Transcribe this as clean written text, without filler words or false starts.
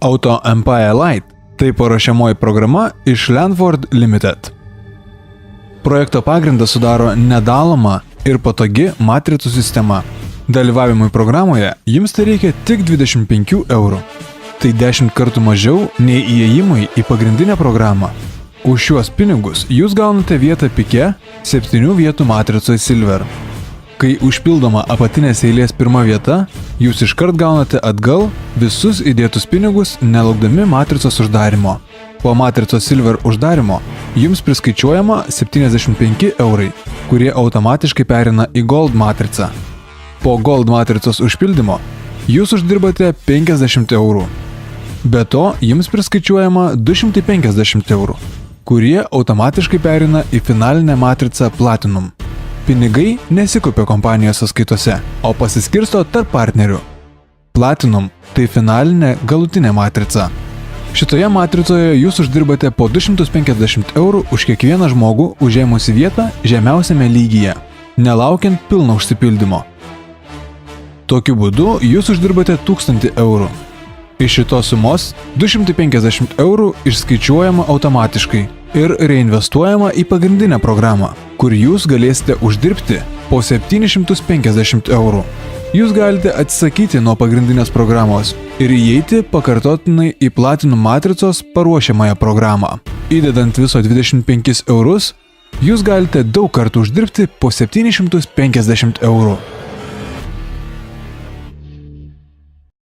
Auto Empire Lite – tai paruošiamoji programa iš Landford Limited. Projekto pagrindą sudaro nedaloma ir patogi matricų sistema. Dalyvavimui programoje jums tai reikia tik 25 eurų. Tai 10 kartų mažiau nei įėjimui į pagrindinę programą. Už šiuos pinigus jūs gaunate vietą pike 7 vietų matricoje Silver. Kai užpildoma apatinės eilės pirma vieta, jūs iškart gaunate atgal visus įdėtus pinigus, nelaukdami matricos uždarimo. Po matricos Silver uždarimo jums priskaičiuojama 75 eurai, kurie automatiškai perina į Gold matricą. Po Gold matricos užpildymo jūs uždirbate 50 eurų. Be to, jums priskaičiuojama 250 eurų, kurie automatiškai perina į finalinę matricą Platinum. Pinigai nesikaupia kompanijos sąskaitose, o pasiskirsto tarp partnerių. Platinum – tai finalinė galutinė matrica. Šitoje matricoje jūs uždirbate po 250 eurų už kiekvieną žmogų užėmusi vietą žemiausiame lygyje, nelaukiant pilno užsipildymo. Tokiu būdu jūs uždirbate 1000 eurų. Iš šitos sumos 250 eurų išskaičiuojama automatiškai ir reinvestuojama į pagrindinę programą, kur jūs galėsite uždirbti po 750 eurų. Jūs galite atsisakyti nuo pagrindinės programos ir įeiti pakartotinai į Platinum matricos paruošiamąją programą. Įdedant viso 25 eurus, jūs galite daug kartų uždirbti po 750 eurų.